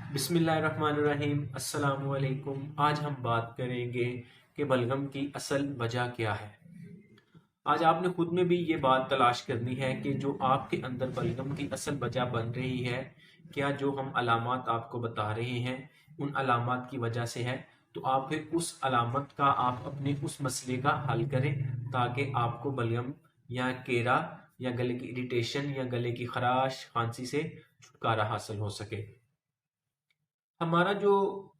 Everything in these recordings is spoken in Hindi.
बिस्मिल्लाहिर्रहमानिर्रहीम अस्सलामुअलैकुम। आज हम बात करेंगे कि बलगम की असल वजह क्या है। आज आपने खुद में भी ये बात तलाश करनी है कि जो आपके अंदर बलगम की असल वजह बन रही है, क्या जो हम अलामात आपको बता रहे हैं उन अलामात की वजह से है। तो आप फिर उस अलामत का आप अपने उस मसले का हल करें ताकि आपको बलगम या केरा या गले की इरिटेशन या गले की खराश खांसी से छुटकारा हासिल हो सके। हमारा जो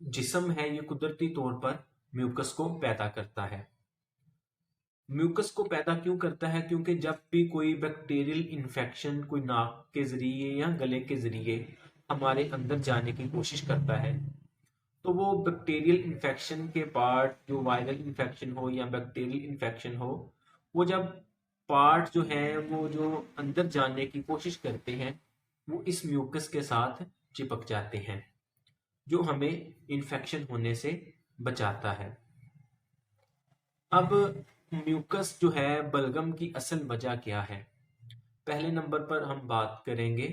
जिस्म है ये कुदरती तौर पर म्यूकस को पैदा करता है। म्यूकस को पैदा क्यों करता है? क्योंकि जब भी कोई बैक्टीरियल इन्फेक्शन कोई नाक के जरिए या गले के जरिए हमारे अंदर जाने की कोशिश करता है, तो वो बैक्टीरियल इन्फेक्शन के पार्ट, जो वायरल इन्फेक्शन हो या बैक्टीरियल इन्फेक्शन हो, वो जब पार्ट जो है वो जो अंदर जाने की कोशिश करते हैं वो इस म्यूकस के साथ चिपक जाते हैं, जो हमें इन्फेक्शन होने से बचाता है। अब म्यूकस जो है बलगम की असल वजह क्या है? पहले नंबर पर हम बात करेंगे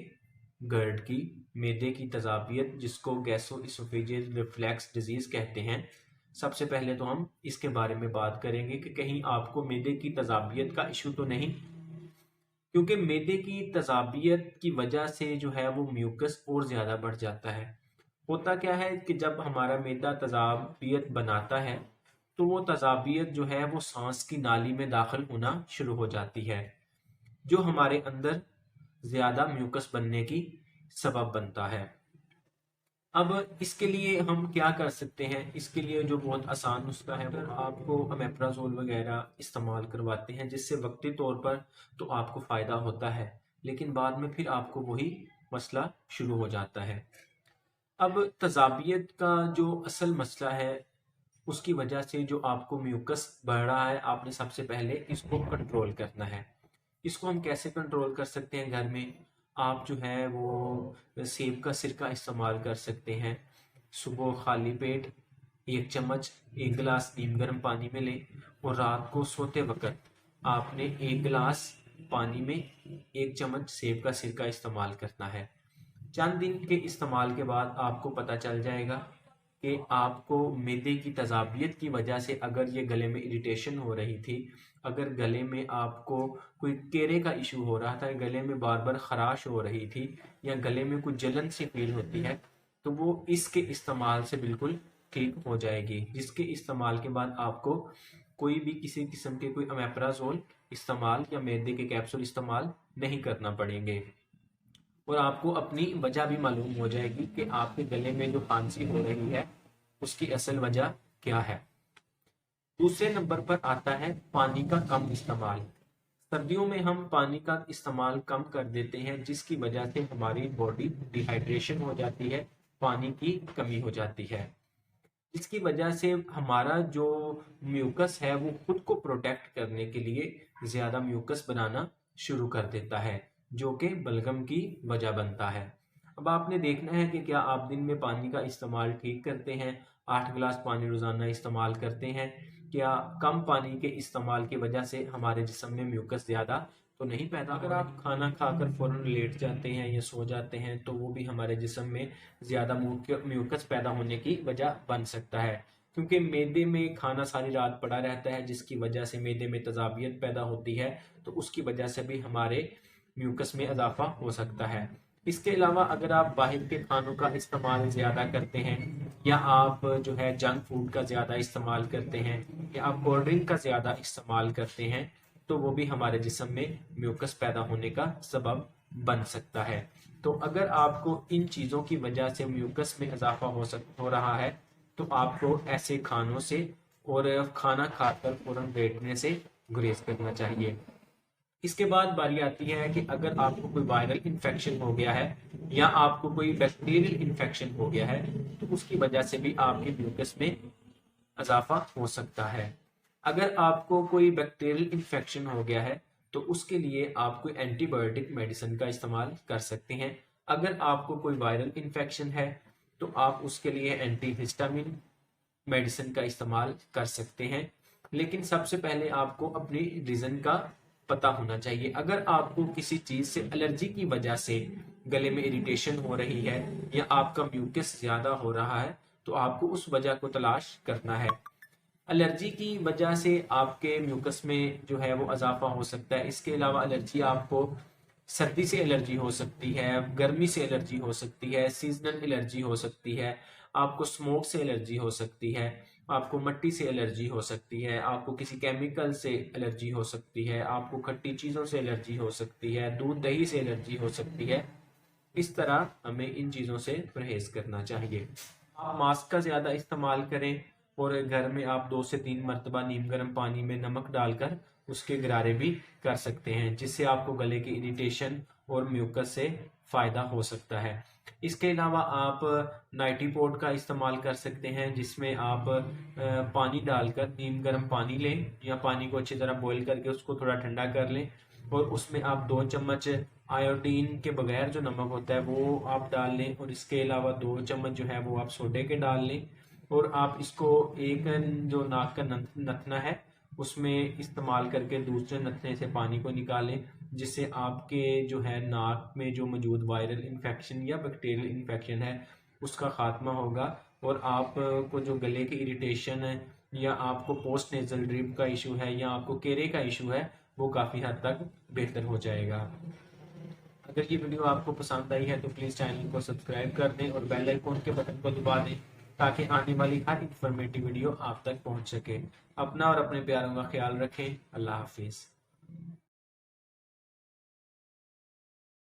गर्ड की, मैदे की तजाबियत, जिसको गैसोइसोफेजियल रिफ्लैक्स डिजीज कहते हैं। सबसे पहले तो हम इसके बारे में बात करेंगे कि कहीं आपको मैदे की तजाबियत का इशू तो नहीं, क्योंकि मैदे की तजाबियत की वजह से जो है वो म्यूकस और ज़्यादा बढ़ जाता है। होता क्या है कि जब हमारा मैदा तजाबियत बनाता है तो वो तजाबियत जो है वो सांस की नाली में दाखिल होना शुरू हो जाती है, जो हमारे अंदर ज़्यादा म्यूकस बनने की सबब बनता है। अब इसके लिए हम क्या कर सकते हैं? इसके लिए जो बहुत आसान नुस्खा है वो आपको अमेप्राजोल वगैरह इस्तेमाल करवाते हैं, जिससे वक्ती तौर पर तो आपको फ़ायदा होता है, लेकिन बाद में फिर आपको वही मसला शुरू हो जाता है। अब तजाबियत का जो असल मसला है उसकी वजह से जो आपको म्यूकस बढ़ रहा है, आपने सबसे पहले इसको कंट्रोल करना है। इसको हम कैसे कंट्रोल कर सकते हैं? घर में आप जो है वो सेब का सिरका इस्तेमाल कर सकते हैं। सुबह खाली पेट 1 चम्मच 1 गिलास नीम गर्म पानी में लें और रात को सोते वक्त आपने 1 गिलास पानी में 1 चम्मच सेब का सिरका इस्तेमाल करना है। चंद दिन के इस्तेमाल के बाद आपको पता चल जाएगा कि आपको मैदे की तजाबियत की वजह से अगर ये गले में इरिटेशन हो रही थी, अगर गले में आपको कोई केरे का इशू हो रहा था, गले में बार बार खराश हो रही थी या गले में कुछ जलन सी फील होती है, तो वो इसके इस्तेमाल से बिल्कुल ठीक हो जाएगी, जिसके इस्तेमाल के बाद आपको कोई भी किसी किस्म के कोई अमेप्राजोल इस्तेमाल या मैदे के कैप्सूल इस्तेमाल नहीं करना पड़ेंगे। और आपको अपनी वजह भी मालूम हो जाएगी कि आपके गले में जो खांसी हो रही है उसकी असल वजह क्या है। दूसरे नंबर पर आता है पानी का कम इस्तेमाल। सर्दियों में हम पानी का इस्तेमाल कम कर देते हैं, जिसकी वजह से हमारी बॉडी डिहाइड्रेशन हो जाती है, पानी की कमी हो जाती है। इसकी वजह से हमारा जो म्यूकस है वो खुद को प्रोटेक्ट करने के लिए ज्यादा म्यूकस बनाना शुरू कर देता है, जो कि बलगम की वजह बनता है। अब आपने देखना है कि क्या आप दिन में पानी का इस्तेमाल ठीक करते हैं, 8 गिलास पानी रोजाना इस्तेमाल करते हैं, क्या कम पानी के इस्तेमाल की वजह से हमारे जिस्म में म्यूकस ज्यादा तो नहीं पैदा? अगर आप खाना खाकर फौरन लेट जाते हैं या सो जाते हैं तो वो भी हमारे जिस्म में ज्यादा म्यूकस पैदा होने की वजह बन सकता है, क्योंकि मैदे में खाना सारी रात पड़ा रहता है, जिसकी वजह से मैदे में तजाबियत पैदा होती है, तो उसकी वजह से भी हमारे म्यूकस में इजाफा हो सकता है। इसके अलावा अगर आप बाहर के खानों का इस्तेमाल ज़्यादा करते हैं या आप जो है जंक फूड का ज़्यादा इस्तेमाल करते हैं या आप कोल्ड ड्रिंक का ज़्यादा इस्तेमाल करते हैं, तो वो भी हमारे जिस्म में म्यूकस पैदा होने का सबब बन सकता है। तो अगर आपको इन चीज़ों की वजह से म्यूकस में इजाफा हो रहा है तो आपको ऐसे खानों से और खाना खाकर फौरन लेटने से गुरेज करना चाहिए। इसके बाद बारी आती है कि अगर आपको कोई वायरल इन्फेक्शन हो गया है या आपको कोई बैक्टीरियल इन्फेक्शन हो गया है तो उसकी वजह से भी आपके म्यूकस में इजाफा हो सकता है। अगर आपको कोई बैक्टीरियल इन्फेक्शन हो गया है तो उसके लिए आप कोई एंटीबायोटिक मेडिसिन का इस्तेमाल कर सकते हैं। अगर आपको कोई वायरल इन्फेक्शन है तो आप उसके लिए एंटीहिस्टामिन मेडिसिन का इस्तेमाल कर सकते हैं। लेकिन सबसे पहले आपको अपनी रीज़न का पता होना चाहिए। अगर आपको किसी चीज से एलर्जी की वजह से गले में इरिटेशन हो रही है या आपका म्यूकस ज्यादा हो रहा है तो आपको उस वजह को तलाश करना है। एलर्जी की वजह से आपके म्यूकस में जो है वो इजाफा हो सकता है। इसके अलावा एलर्जी आपको सर्दी से एलर्जी हो सकती है, गर्मी से एलर्जी हो सकती है, सीजनल एलर्जी हो सकती है, आपको स्मोक से एलर्जी हो सकती है, आपको मिट्टी से एलर्जी हो सकती है, आपको किसी केमिकल से एलर्जी हो सकती है, आपको खट्टी चीज़ों से एलर्जी हो सकती है, दूध दही से एलर्जी हो सकती है। इस तरह हमें इन चीज़ों से परहेज करना चाहिए। आप मास्क का ज़्यादा इस्तेमाल करें और घर में आप 2 से 3 मरतबा नीम गर्म पानी में नमक डालकर उसके गरारे भी कर सकते हैं, जिससे आपको गले की इरिटेशन और म्यूकस से फ़ायदा हो सकता है। इसके अलावा आप नाइटी पोड का इस्तेमाल कर सकते हैं, जिसमें आप पानी डालकर नीम गर्म पानी लें या पानी को अच्छी तरह बॉईल करके उसको थोड़ा ठंडा कर लें और उसमें आप 2 चम्मच आयोडीन के बगैर जो नमक होता है वो आप डाल लें और इसके अलावा 2 चम्मच जो है वो आप सोडे के डाल लें और आप इसको एक जो नाक का नथना है उसमें इस्तेमाल करके दूसरे नथने से पानी को निकालें, जिससे आपके जो है नाक में जो मौजूद वायरल इन्फेक्शन या बैक्टीरियल इन्फेक्शन है उसका खात्मा होगा और आपको जो गले की इरिटेशन है या आपको पोस्ट नेजल ड्रिप का इशू है या आपको केरे का इशू है वो काफ़ी हद तक बेहतर हो जाएगा। अगर ये वीडियो आपको पसंद आई है तो प्लीज़ चैनल को सब्सक्राइब कर दें और बेल आइकन के बटन को दबा दें ताकि आने वाली हर इंफॉर्मेटिव वीडियो आप तक पहुंच सके। अपना और अपने प्यारों का ख्याल रखें। अल्लाह हाफिज़।